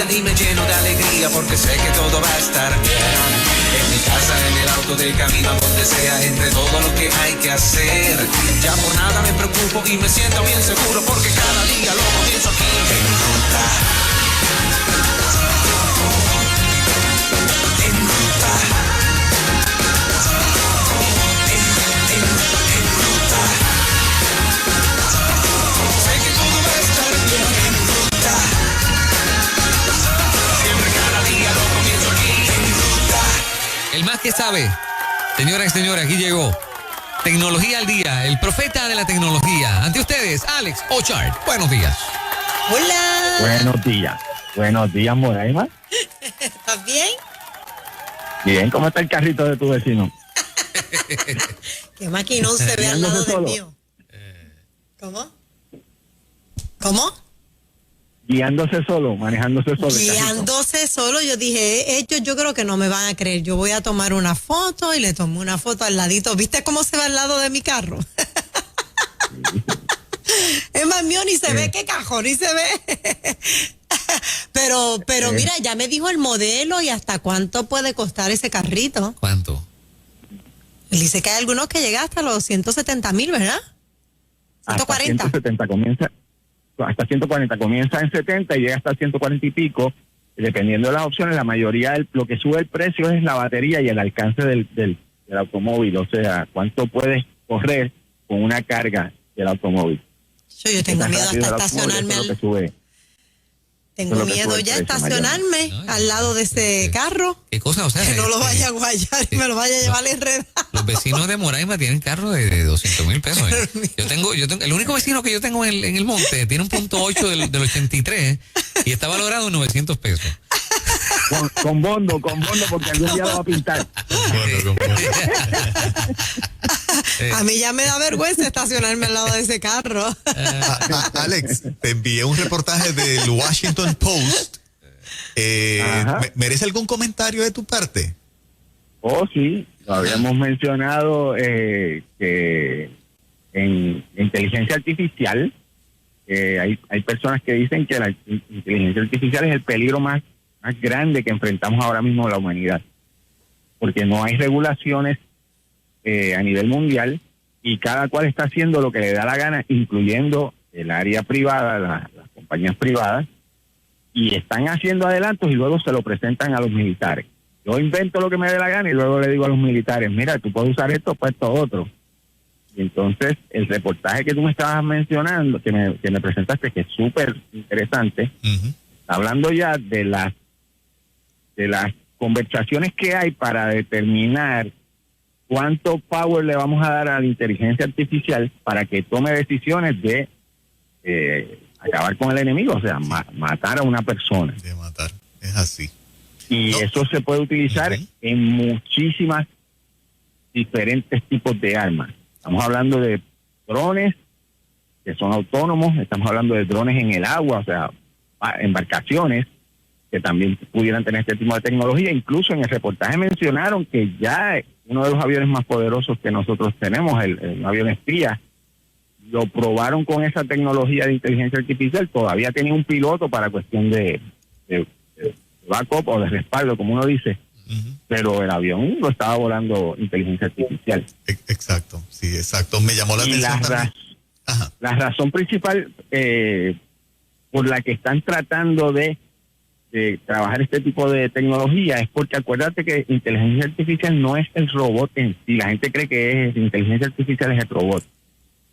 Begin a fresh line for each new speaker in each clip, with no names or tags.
vida y me lleno de alegría porque sé que todo va a estar bien. En mi casa, en el auto, de camino a donde sea, entre todo lo que hay que hacer. Ya por nada me preocupo y me siento bien seguro porque cada día lo comienzo aquí en Ruta. En Ruta. En Ruta. Sé que todo va a estar bien en Ruta. Siempre cada día lo comienzo aquí en Ruta.
El más que sabe, señoras y señores, aquí llegó. Tecnología al día, el profeta de la tecnología. Ante ustedes, Alex Ochart. Buenos días.
Hola. Buenos días, Moraima.
¿Estás bien?
Bien, ¿cómo está el carrito de tu vecino?
Qué maquinón se ve al lado del mío. ¿Cómo?
Guiándose solo, manejándose solo.
Guiándose solo, yo dije, ellos yo creo que no me van a creer. Yo voy a tomar una foto y le tomé una foto al ladito. ¿Viste cómo se va al lado de mi carro? Es más, mío ni se ve, qué cajón, ni se ve. Pero mira, ya me dijo el modelo y hasta cuánto puede costar ese carrito.
¿Cuánto?
Él dice que hay algunos que llegan hasta los 170,000, ¿verdad? 140.
Hasta 170 hasta 140, comienza en 70 y llega hasta 140 y pico, dependiendo de las opciones. La mayoría, lo que sube el precio es la batería y el alcance del automóvil, o sea, cuánto puedes correr con una carga del automóvil.
Yo tengo miedo hasta estacionarme. Tengo miedo ya estacionarme al lado de ese carro.
¿Qué cosa? O sea,
que no lo vaya a guayar y me lo vaya a llevar enredado.
Los vecinos de Moraima tienen carros de 200,000 pesos. Yo tengo, el único vecino que yo tengo en el monte tiene un .8 del 83 y está valorado en 900 pesos.
Con bondo, porque algún día lo va a pintar.
A mí ya me da vergüenza estacionarme al lado de ese carro.
Alex, te envié un reportaje del Washington Post. ¿Merece algún comentario de tu parte?
Oh, sí, lo habíamos mencionado que en inteligencia artificial hay personas que dicen que la inteligencia artificial es el peligro más grande que enfrentamos ahora mismo la humanidad, porque no hay regulaciones a nivel mundial y cada cual está haciendo lo que le da la gana, incluyendo el área privada, las compañías privadas, y están haciendo adelantos y luego se lo presentan a los militares. Yo invento lo que me dé la gana y luego le digo a los militares, mira, tú puedes usar esto, pues esto otro. Y entonces el reportaje que tú me estabas mencionando, que me presentaste, que es súper interesante, está hablando ya de las conversaciones que hay para determinar cuánto power le vamos a dar a la inteligencia artificial para que tome decisiones de acabar con el enemigo, o sea, matar a una persona.
De matar, es así.
Y eso se puede utilizar en muchísimas diferentes tipos de armas. Estamos hablando de drones que son autónomos, estamos hablando de drones en el agua, o sea, embarcaciones que también pudieran tener este tipo de tecnología. Incluso en el reportaje mencionaron que ya uno de los aviones más poderosos que nosotros tenemos, el avión espía, lo probaron con esa tecnología de inteligencia artificial. Todavía tenía un piloto para cuestión de backup o de respaldo, como uno dice, pero el avión lo estaba volando inteligencia artificial.
Exacto, sí, exacto. Me llamó la atención.
La razón principal por la que están tratando de trabajar este tipo de tecnología es porque acuérdate que inteligencia artificial no es el robot en sí. La gente cree que inteligencia artificial es el robot.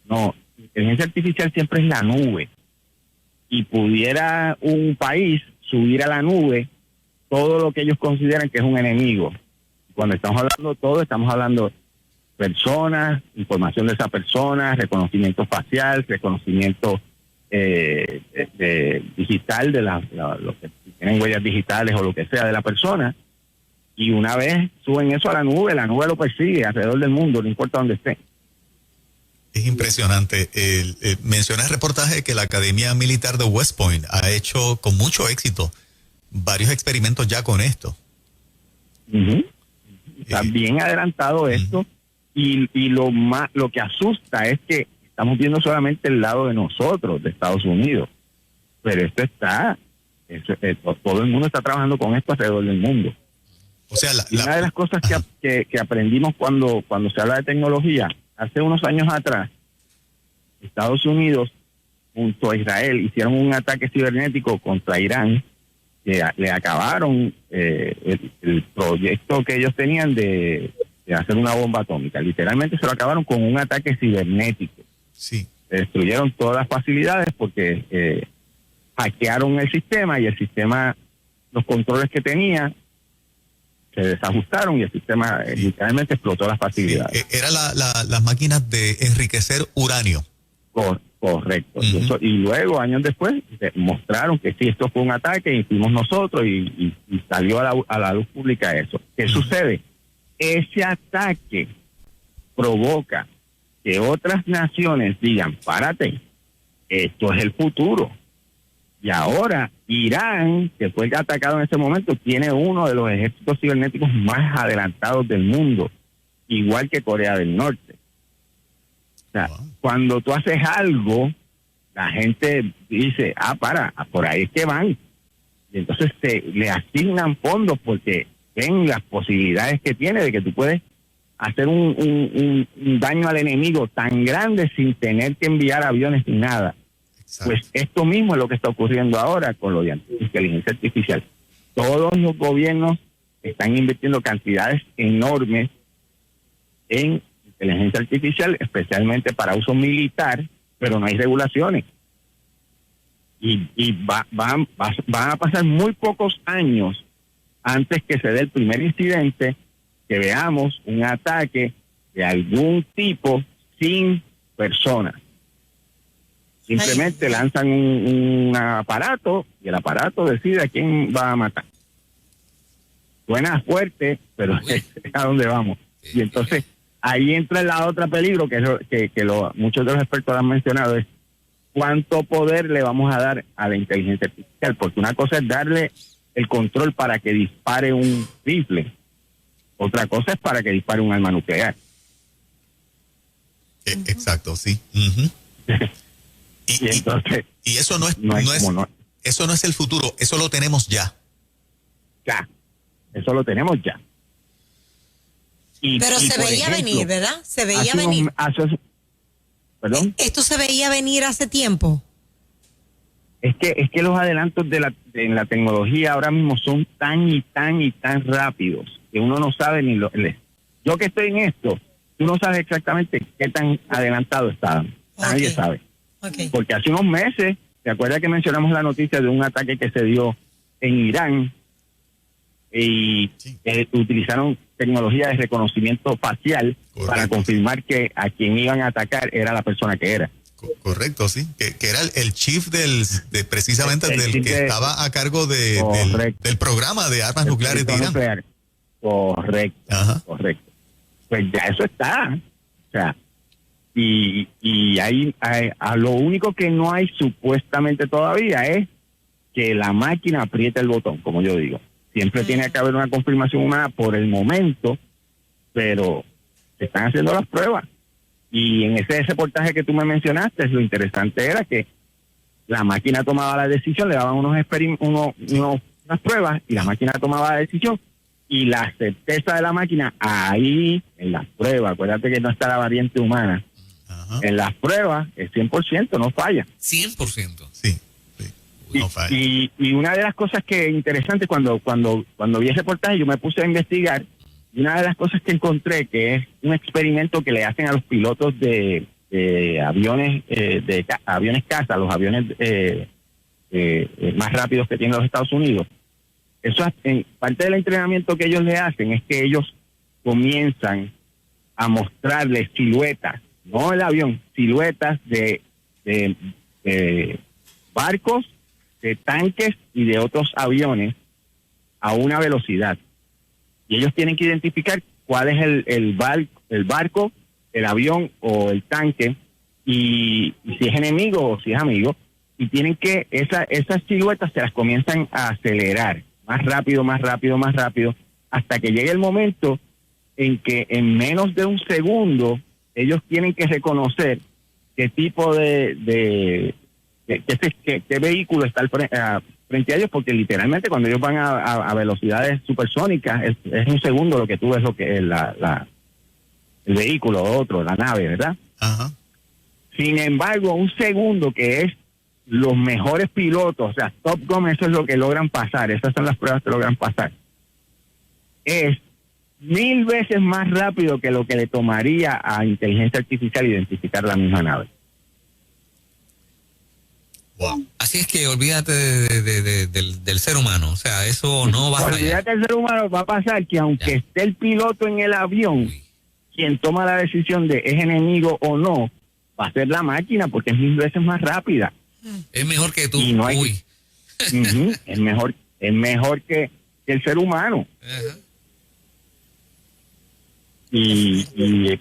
No, inteligencia artificial siempre es la nube. Y pudiera un país subir a la nube todo lo que ellos consideran que es un enemigo. Cuando estamos hablando de todo, estamos hablando personas, información de esa persona, reconocimiento facial, reconocimiento digital de los que tienen huellas digitales o lo que sea de la persona. Y una vez suben eso a la nube lo persigue alrededor del mundo, no importa dónde esté.
Es impresionante. Menciona el reportaje que la Academia Militar de West Point ha hecho con mucho éxito varios experimentos ya con esto.
Está bien adelantado esto y lo que asusta es que estamos viendo solamente el lado de nosotros, de Estados Unidos, pero esto está todo el mundo está trabajando con esto alrededor del mundo.
O sea,
Y una de las cosas que aprendimos cuando se habla de tecnología, hace unos años atrás, Estados Unidos junto a Israel hicieron un ataque cibernético contra Irán, que le acabaron el proyecto que ellos tenían de hacer una bomba atómica. Literalmente se lo acabaron con un ataque cibernético.
sí.
Destruyeron todas las facilidades porque hackearon el sistema y el sistema, los controles que tenía, se desajustaron y el sistema literalmente explotó las facilidades.
Era las máquinas de enriquecer uranio.
Correcto.
Uh-huh.
Y luego, años después, mostraron que sí, esto fue un ataque y fuimos nosotros y salió a la luz pública eso. ¿Qué sucede? Ese ataque provoca que otras naciones digan, párate, esto es el futuro. Y ahora Irán, que fue atacado en ese momento, tiene uno de los ejércitos cibernéticos más adelantados del mundo, igual que Corea del Norte. O sea, cuando tú haces algo, la gente dice, por ahí es que van. Y entonces le asignan fondos porque ven las posibilidades que tiene de que tú puedes hacer un daño al enemigo tan grande sin tener que enviar aviones ni nada.
Exacto.
Pues esto mismo es lo que está ocurriendo ahora con lo de inteligencia artificial. Todos los gobiernos están invirtiendo cantidades enormes en inteligencia artificial, especialmente para uso militar, pero no hay regulaciones. Y van a pasar muy pocos años antes que se dé el primer incidente, que veamos un ataque de algún tipo sin personas. Simplemente lanzan un aparato y el aparato decide a quién va a matar. Suena fuerte, pero es a dónde vamos. Y entonces ahí entra la otra peligro que muchos de los expertos han mencionado, es cuánto poder le vamos a dar a la inteligencia artificial, porque una cosa es darle el control para que dispare un rifle, otra cosa es para que dispare un arma nuclear.
Exacto, sí. Uh-huh.
Y entonces
y eso eso no es el futuro, eso lo tenemos ya.
Ya, eso lo tenemos ya.
Pero se veía venir, ¿verdad? Se veía venir.
¿Perdón?
¿Esto se veía venir hace tiempo?
Es que los adelantos en la tecnología ahora mismo son tan rápidos que uno no sabe ni yo que estoy en esto, tú no sabes exactamente qué tan adelantado estaban. Nadie sabe.
Okay.
Porque hace unos meses, ¿te acuerdas que mencionamos la noticia de un ataque que se dio en Irán? Y utilizaron tecnología de reconocimiento facial para confirmar que a quien iban a atacar era la persona que era.
Correcto, sí. Que era el chief precisamente del que estaba a cargo del programa de armas nucleares de Irán.
Correcto. Ajá. Correcto. Pues ya eso está. O sea, y hay lo único que no hay supuestamente todavía es que la máquina apriete el botón, como yo digo. Siempre tiene que haber una confirmación humana por el momento, pero se están haciendo las pruebas. Y en ese reportaje que tú me mencionaste, lo interesante era que la máquina tomaba la decisión, le daban unas pruebas y la máquina tomaba la decisión. Y la certeza de la máquina ahí en las pruebas, acuérdate que no está la variante humana. Ajá. En las pruebas es 100%, no falla.
100%.
Sí. No falla.
Y una de las cosas que es interesante cuando vi ese reportaje, yo me puse a investigar, y una de las cosas que encontré, que es un experimento que le hacen a los pilotos de aviones aviones caza, los aviones más rápidos que tienen los Estados Unidos. Eso, en parte del entrenamiento que ellos le hacen es que ellos comienzan a mostrarles siluetas, no el avión, siluetas de barcos, de tanques y de otros aviones a una velocidad. Y ellos tienen que identificar cuál es el barco, el avión o el tanque, y si es enemigo o si es amigo, y tienen que, esas siluetas se las comienzan a acelerar más rápido, hasta que llegue el momento en que en menos de un segundo ellos tienen que reconocer qué tipo qué vehículo está frente a ellos, porque literalmente cuando ellos van a velocidades supersónicas, es un segundo lo que tú ves lo que es el vehículo, otro, la nave, ¿verdad?
Ajá.
Sin embargo, un segundo que es los mejores pilotos, o sea, Top Gun, eso es lo que logran pasar, esas son las pruebas que logran pasar, es 1000 veces más rápido que lo que le tomaría a inteligencia artificial identificar la misma nave.
Wow.
Así es que olvídate del ser humano. O sea, eso no va a fallar.
Olvídate del ser humano, va a pasar que aunque esté el piloto en el avión, quien toma la decisión de es enemigo o no, va a ser la máquina porque es 1000 veces más rápida.
Es mejor que tú.
Y no hay-
Uy.
Ujú, es mejor que el ser humano.
Ajá.
Y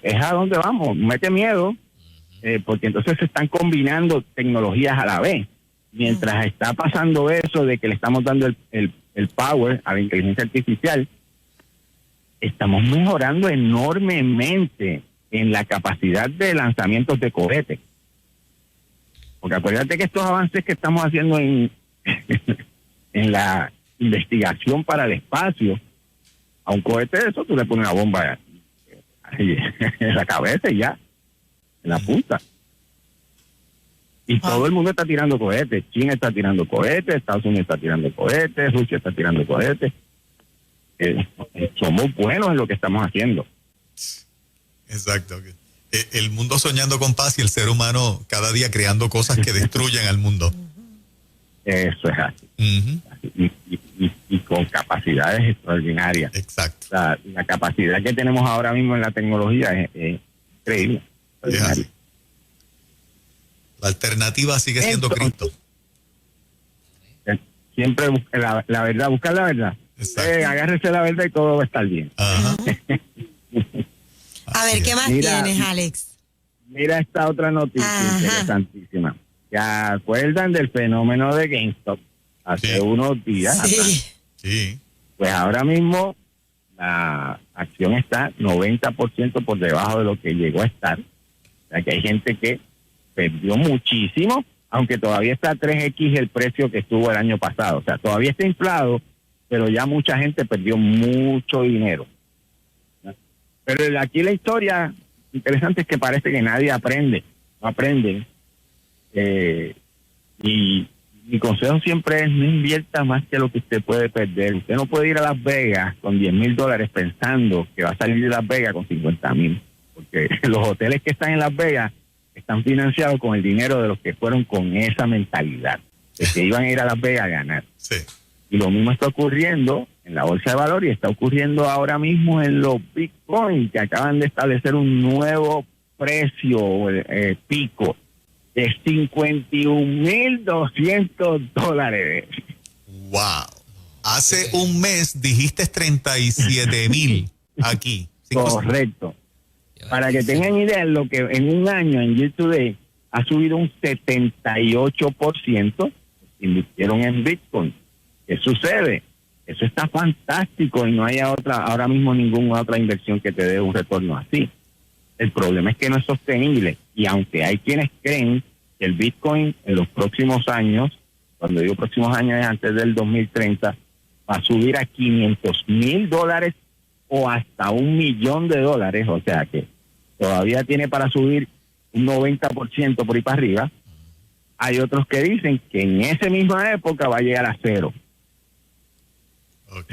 es a donde vamos, mete miedo, porque entonces se están combinando tecnologías a la vez. Mientras está pasando eso de que le estamos dando el power a la inteligencia artificial, estamos mejorando enormemente en la capacidad de lanzamientos de cohetes. Porque acuérdate que estos avances que estamos haciendo en la investigación para el espacio, a un cohete de eso tú le pones una bomba en la cabeza y ya, en la punta. Y todo el mundo está tirando cohetes. China está tirando cohetes, Estados Unidos está tirando cohetes, Rusia está tirando cohetes. Somos buenos en lo que estamos haciendo.
Exacto. El mundo soñando con paz y el ser humano cada día creando cosas que destruyen al mundo.
Eso es así.
Ujú.
Y con capacidades extraordinarias.
Exacto.
La capacidad que tenemos ahora mismo en la tecnología es increíble.
Es así. La alternativa sigue siendo
Entonces,
Cristo.
Siempre busca la verdad, buscar la verdad.
Exacto.
Agárrese la verdad y todo va a estar bien.
Ajá.
A ver, ¿qué más
Mira,
tienes, Alex?
Mira esta otra noticia
Ajá.
interesantísima. ¿Se acuerdan del fenómeno de GameStop hace
Sí.
unos días atrás?
Sí.
Sí.
Pues ahora mismo la acción está 90% por debajo de lo que llegó a estar. O sea que hay gente que perdió muchísimo, aunque todavía está 3x el precio que estuvo el año pasado. O sea, todavía está inflado, pero ya mucha gente perdió mucho dinero. Pero aquí la historia interesante es que parece que nadie aprende, no aprenden. Y mi consejo siempre es no invierta más que lo que usted puede perder. Usted no puede ir a Las Vegas con $10,000 pensando que va a salir de Las Vegas con 50,000, porque los hoteles que están en Las Vegas están financiados con el dinero de los que fueron con esa mentalidad, de que iban a ir a Las Vegas a ganar.
Sí.
Y lo mismo está ocurriendo en la bolsa de valores y está ocurriendo ahora mismo en los Bitcoin, que acaban de establecer un nuevo precio pico de $51,200.
Wow. Hace un mes dijiste 37,000 aquí.
Correcto. Para que tengan idea, lo que en un año en Year to Date ha subido un 78%, invirtieron en Bitcoin. ¿Qué sucede? Eso está fantástico y no hay ahora mismo ninguna otra inversión que te dé un retorno así. El problema es que no es sostenible, y aunque hay quienes creen que el Bitcoin en los próximos años, cuando digo próximos años es antes del 2030, va a subir a $500,000 o hasta $1,000,000, o sea que todavía tiene para subir un 90% por ahí para arriba. Hay otros que dicen que en esa misma época va a llegar a cero.
Ok.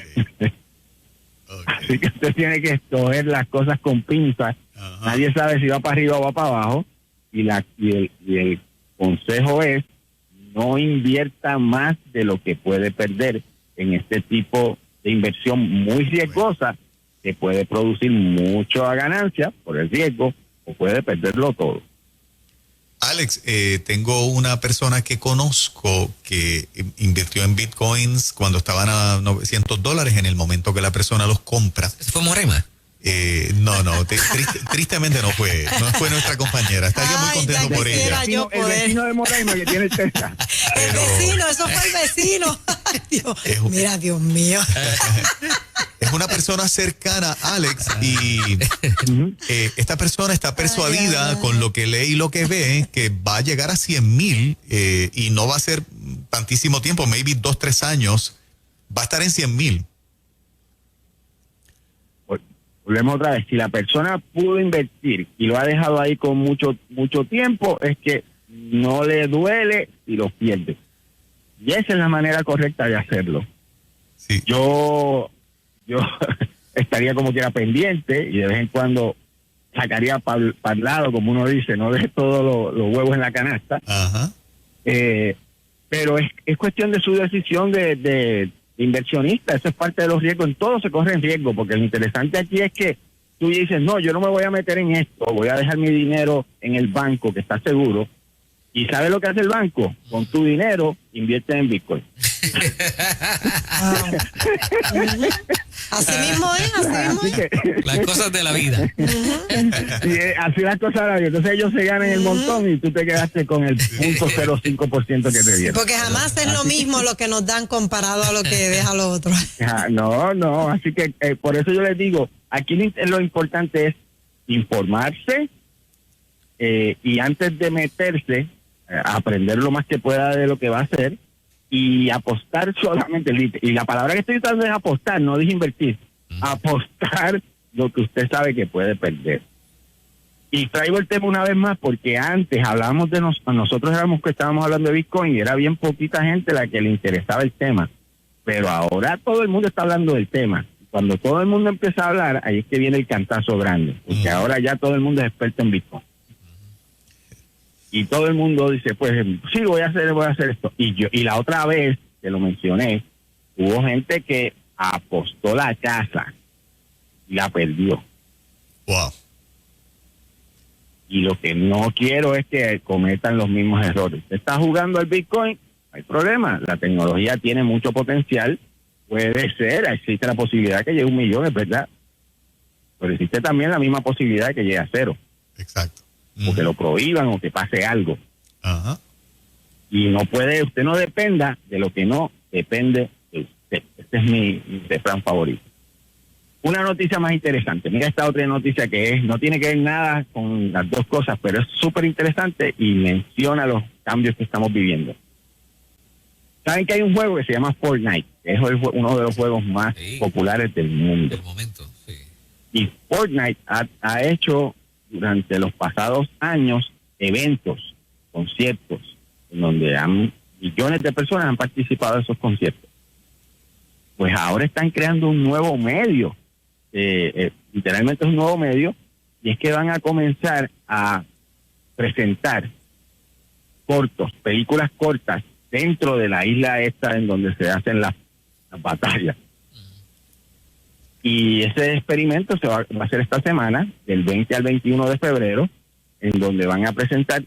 Así que usted tiene que escoger las cosas con pinzas.
Ajá.
Nadie sabe si va para arriba o va para abajo. Y el consejo es no invierta más de lo que puede perder en este tipo de inversión muy riesgosa, que puede producir mucha ganancia por el riesgo o puede perderlo todo.
Alex, tengo una persona que conozco que invirtió en bitcoins cuando estaban a $900 en el momento que la persona los compra.
¿Ese fue Morema?
No, tristemente no fue nuestra compañera. Estaría muy
Ay,
contento
ya
por
quisiera
ella.
yo
El
poder.
vecino de Moraima que tiene el Tesla.
El vecino, eso fue el vecino. Ay, Dios. Mira, Dios mío.
Es una persona cercana a Alex y esta persona está persuadida con lo que lee y lo que ve que va a llegar a 100,000 y no va a ser tantísimo tiempo, maybe 2, 3 años, va a estar en 100,000.
Volvemos otra vez, si la persona pudo invertir y lo ha dejado ahí con mucho tiempo, es que no le duele y lo pierde. Y esa es la manera correcta de hacerlo.
Sí.
Yo estaría como que era pendiente y de vez en cuando sacaría para el lado, como uno dice, no deje todos los huevos en la canasta.
Ajá.
Pero es cuestión de su decisión de inversionista. Eso es parte de los riesgos. En todo se corre en riesgo, porque lo interesante aquí es que tú dices, no, yo no me voy a meter en esto, voy a dejar mi dinero en el banco que está seguro. ¿Y sabes lo que hace el banco? Con tu dinero invierte en Bitcoin.
Así mismo es, así mismo es.
Las cosas de la vida.
Sí, así las cosas de la vida. Entonces ellos se ganan el montón y tú te quedaste con el 0.05% que te dieron.
Porque jamás es lo mismo lo que nos dan comparado a lo que deja lo otro.
No, así que por eso yo les digo, aquí lo importante es informarse y antes de meterse, aprender lo más que pueda de lo que va a hacer y apostar solamente. Y la palabra que estoy usando es apostar, no dije invertir. Apostar lo que usted sabe que puede perder. Y traigo el tema una vez más porque antes hablábamos de nosotros éramos que estábamos hablando de Bitcoin y era bien poquita gente la que le interesaba el tema. Pero ahora todo el mundo está hablando del tema. Cuando todo el mundo empieza a hablar, ahí es que viene el cantazo grande. Porque ahora ya todo el mundo es experto en Bitcoin. Y todo el mundo dice, pues sí, voy a hacer esto. Y la otra vez que lo mencioné, hubo gente que apostó la casa y la perdió.
Wow.
Y lo que no quiero es que cometan los mismos errores. ¿Usted está jugando al Bitcoin? No hay problema. La tecnología tiene mucho potencial. Puede ser, existe la posibilidad de que llegue a 1 millón, es verdad. Pero existe también la misma posibilidad de que llegue a 0.
Exacto.
O que lo prohíban o que pase algo.
Ajá.
Y usted no dependa de lo que no depende de usted. Este es mi refrán favorito. Una noticia más interesante. Mira esta otra noticia que no tiene que ver nada con las dos cosas, pero es súper interesante y menciona los cambios que estamos viviendo. Saben que hay un juego que se llama Fortnite, que es uno de los juegos más populares del mundo.
Del momento, sí.
Y Fortnite ha hecho durante los pasados años eventos, conciertos, en donde millones de personas han participado de esos conciertos. Pues ahora están creando un nuevo medio, literalmente es un nuevo medio, y es que van a comenzar a presentar películas cortas dentro de la isla esta en donde se hacen las batallas. Y ese experimento se va a hacer esta semana, del 20 al 21 de febrero, en donde van a presentar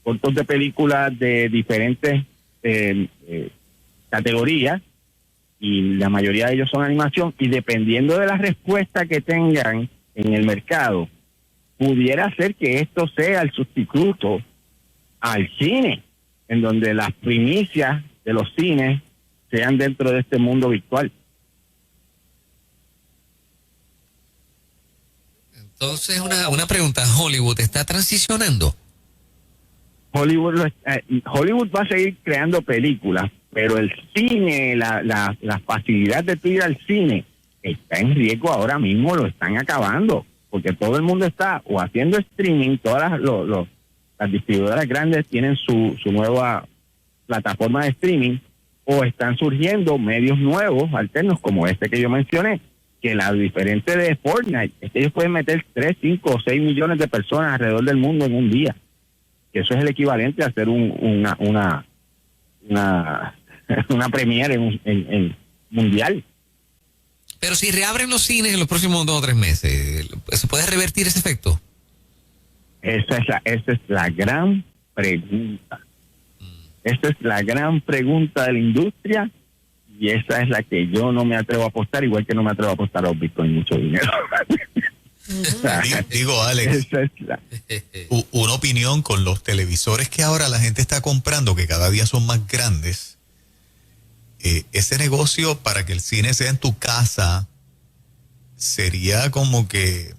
cortos de películas de diferentes categorías, y la mayoría de ellos son animación, y dependiendo de la respuesta que tengan en el mercado, pudiera ser que esto sea el sustituto al cine, en donde las primicias de los cines sean dentro de este mundo virtual.
Entonces, una pregunta, ¿Hollywood está transicionando?
Hollywood va a seguir creando películas, pero el cine, la facilidad de tu ir al cine está en riesgo ahora mismo, lo están acabando, porque todo el mundo está o haciendo streaming, todas las distribuidoras grandes tienen su nueva plataforma de streaming, o están surgiendo medios nuevos, alternos, como este que yo mencioné, que la diferente de Fortnite es que ellos pueden meter 3, 5 o 6 millones de personas alrededor del mundo en un día. Que eso es el equivalente a hacer una premiere en mundial.
Pero si reabren los cines en los próximos 2 o 3 meses, ¿se puede revertir ese efecto?
Esa es la gran pregunta. Esa es la gran pregunta de la industria. Y esa es la que yo no me atrevo a apostar, igual que no me atrevo a apostar a los Bitcoin mucho dinero.
Digo, Alex, una opinión con los televisores que ahora la gente está comprando, que cada día son más grandes. Ese negocio para que el cine sea en tu casa sería como que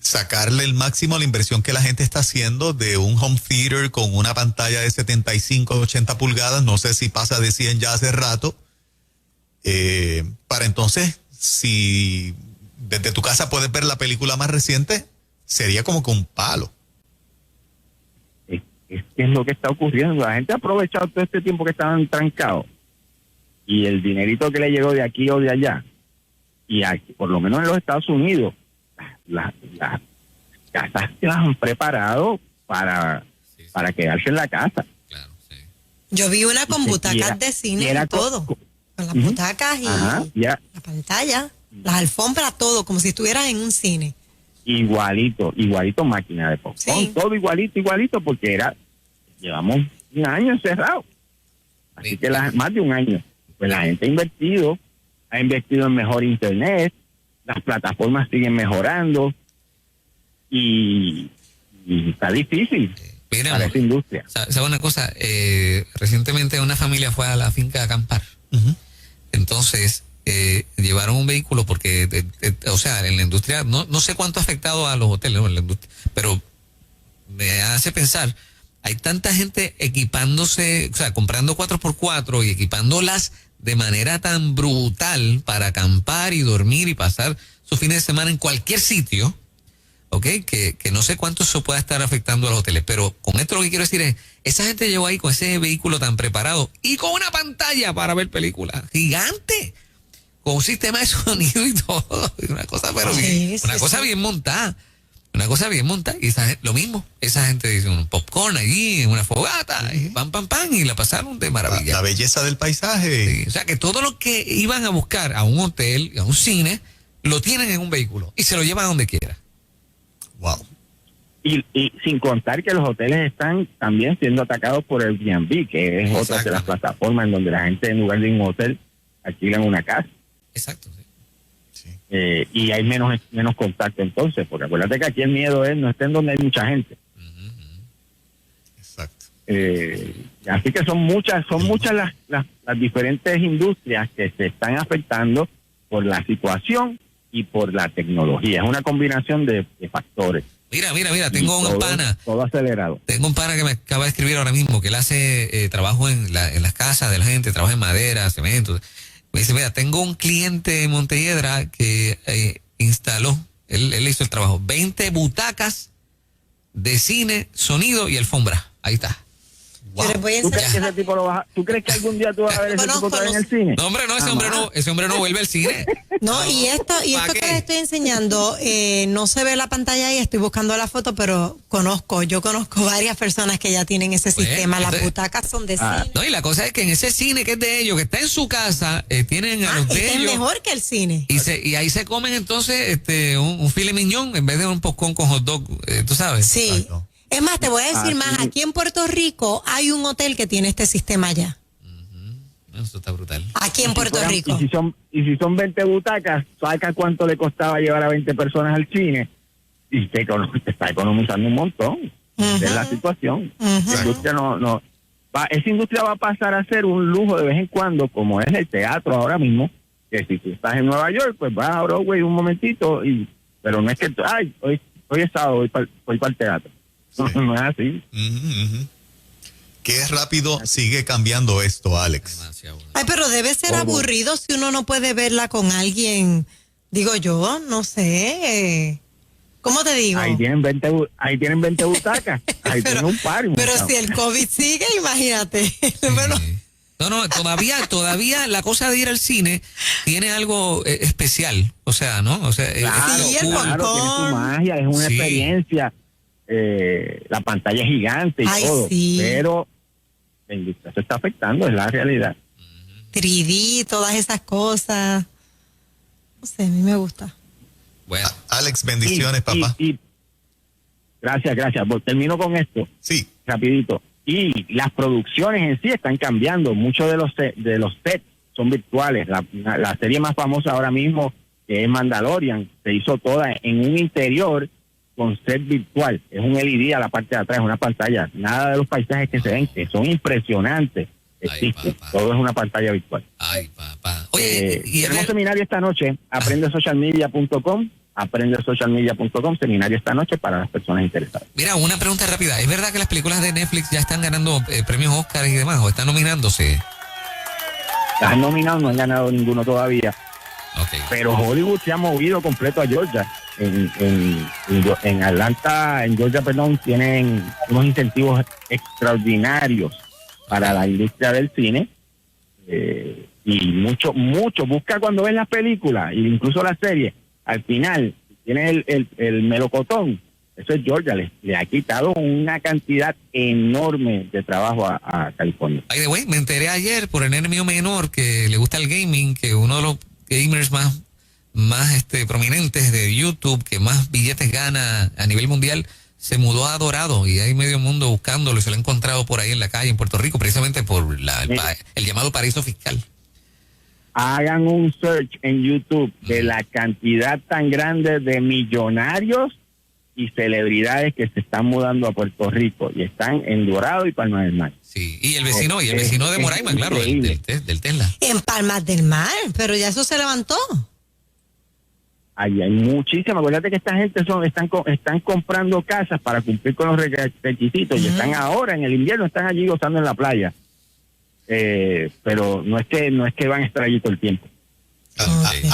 sacarle el máximo a la inversión que la gente está haciendo de un home theater con una pantalla de 75 o 80 pulgadas, no sé si pasa de 100 ya hace rato, para entonces, si desde tu casa puedes ver la película más reciente, sería como que un palo.
Es que es lo que está ocurriendo. La gente ha aprovechado todo este tiempo que estaban trancados y el dinerito que le llegó de aquí o de allá. Y aquí, por lo menos en los Estados Unidos, las casas se las han preparado para quedarse en la casa.
Claro, sí.
Yo vi una con butacas de cine y todo. Con las butacas y la pantalla, las alfombras, todo, como si estuvieras en un cine.
Igualito máquina de popcorn,
Sí.
todo igualito, porque llevamos un año encerrados. Así que más de un año. Pues la gente ha investido en mejor internet, las plataformas siguen mejorando y está difícil
Mira,
para esa industria.
¿sabe una cosa? Recientemente una familia fue a la finca a acampar. Entonces, llevaron un vehículo porque, o sea, en la industria, no sé cuánto ha afectado a los hoteles, ¿no? En la industria, pero me hace pensar, hay tanta gente equipándose, o sea, comprando 4x4 y equipándolas de manera tan brutal para acampar y dormir y pasar sus fines de semana en cualquier sitio, ¿ok? Que no sé cuánto eso pueda estar afectando a los hoteles, pero con esto lo que quiero decir es, esa gente llegó ahí con ese vehículo tan preparado y con una pantalla para ver películas gigante, con un sistema de sonido y todo, una cosa, pero bien montada. Una cosa bien montada, y lo mismo, esa gente dice un popcorn allí, en una fogata, y pam, y la pasaron de maravilla.
La belleza del paisaje.
Sí, o sea que todo lo que iban a buscar a un hotel, a un cine, lo tienen en un vehículo y se lo llevan a donde quiera.
Wow.
Y sin contar que los hoteles están también siendo atacados por el Airbnb, que es otra de las plataformas en donde la gente, en lugar de un hotel, alquilan una casa.
Exacto, sí.
Y hay menos contacto entonces, porque acuérdate que aquí el miedo no está en donde hay mucha gente.
Exacto.
Así que son muchas las diferentes industrias que se están afectando por la situación y por la tecnología. Es una combinación de factores.
Mira, tengo un pana.
Todo acelerado.
Tengo un pana que me acaba de escribir ahora mismo, que él hace trabajo en las casas de la gente, trabaja en madera, cemento. Me dice, mira, tengo un cliente en Montelledra que instaló, él hizo el trabajo, 20 butacas de cine, sonido y alfombra. Ahí está.
Yo les voy a
¿Tú crees que
enseñar.
ese tipo ¿Tú crees que algún día tú vas a ver ese tipo otra vez en el cine?
No, hombre, no, ese hombre no vuelve al cine.
No, y esto que les estoy enseñando, no se ve la pantalla ahí, estoy buscando la foto, pero yo conozco varias personas que ya tienen ese sistema. Las butacas son de cine.
No, y la cosa es que en ese cine que es de ellos, que está en su casa, tienen a los
y
de
es
ellos.
mejor que el cine.
Y ahí se comen entonces un filet mignon en vez de un popcorn con hot dog, tú sabes.
Sí.
Exacto.
Es más, te voy a decir más, aquí en Puerto Rico hay un hotel que tiene este sistema ya.
Eso está brutal.
Aquí en Puerto Rico.
Y si son 20 butacas, ¿sabes cuánto le costaba llevar a 20 personas al cine? Y te está economizando un montón. Esa es la situación. La industria esa industria va a pasar a ser un lujo de vez en cuando, como es el teatro ahora mismo, que si tú estás en Nueva York, pues vas a Broadway un momentito, pero no es que, hoy es sábado, voy para el teatro.
Sí.
No es así.
Qué rápido sigue cambiando esto, Alex.
Demasiado.
Ay, pero debe ser aburrido si uno no puede verla con alguien. Digo yo, no sé. ¿Cómo te digo?
Ahí tienen 20 butacas. Ahí tienen un par.
Pero si el COVID sigue, imagínate. Bueno,
No, todavía la cosa de ir al cine tiene algo especial. O sea, ¿no? O sea,
Claro,
Sí, el
tiene su magia, es una
Sí.
experiencia. La pantalla es gigante y
Ay,
todo.
sí.
Pero la industria se está afectando, es la realidad.
3D, todas esas cosas. No sé, a mí me gusta.
bueno.
Alex, bendiciones, papá.
Gracias. Pues termino con esto,
Sí.
rapidito. Y las producciones en sí están cambiando. Muchos de los sets son virtuales. La serie más famosa ahora mismo, que es Mandalorian, se hizo toda en un interior con set virtual. Es un LED a la parte de atrás, es una pantalla. Nada de los paisajes que se ven, que son impresionantes. Existe.
papá.
Todo es una pantalla virtual.
Ay, papá. Oye,
Tenemos seminario esta noche, aprendesocialmedia.com, aprendesocialmedia.com, seminario esta noche para las personas interesadas.
Mira, una pregunta rápida. ¿Es verdad que las películas de Netflix ya están ganando premios Oscar y demás, o están nominándose?
Las han nominado, no han ganado ninguno todavía.
Okay.
Pero Hollywood se ha movido completo a Georgia. En Atlanta, en Georgia, perdón, tienen unos incentivos extraordinarios para la industria del cine. Y mucho, busca cuando ven las películas, e incluso las series, al final, tiene el melocotón. Eso es Georgia, le ha quitado una cantidad enorme de trabajo a California.
By the way, me enteré ayer por el nene mío menor que le gusta el gaming, que uno de los gamers más prominentes de YouTube, que más billetes gana a nivel mundial, se mudó a Dorado y hay medio mundo buscándolo y se lo ha encontrado por ahí en la calle en Puerto Rico, precisamente por el llamado paraíso fiscal.
Hagan un search en YouTube de la cantidad tan grande de millonarios y celebridades que se están mudando a Puerto Rico y están en Dorado y Palmas del Mar.
Sí, y el vecino de Moraima, claro, del Tesla.
En Palmas del Mar, pero ya eso se levantó.
Ahí hay muchísimas. Acuérdate que esta gente están comprando casas para cumplir con los requisitos y están ahora en el invierno, están allí gozando en la playa. Pero no es que van a estar allí todo el tiempo.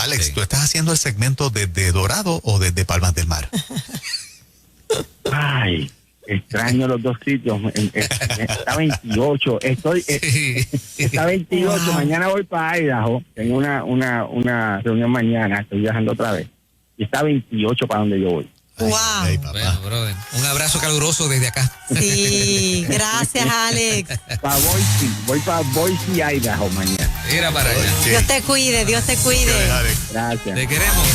Alex, ¿tú estás haciendo el segmento desde Dorado o desde Palmas del Mar?
Ay, extraño los dos sitios. Está 28. Está 28. Wow. Mañana voy para Idaho. Tengo una reunión mañana. Estoy viajando otra vez. Y está 28 para donde yo voy.
Wow.
Ay, papá.
Bueno, brother, un abrazo caluroso desde acá.
Sí, gracias, Alex.
Voy para Boise, Idaho mañana.
Mira para allá.
Dios te cuide, Dios te cuide.
Gracias.
Te queremos.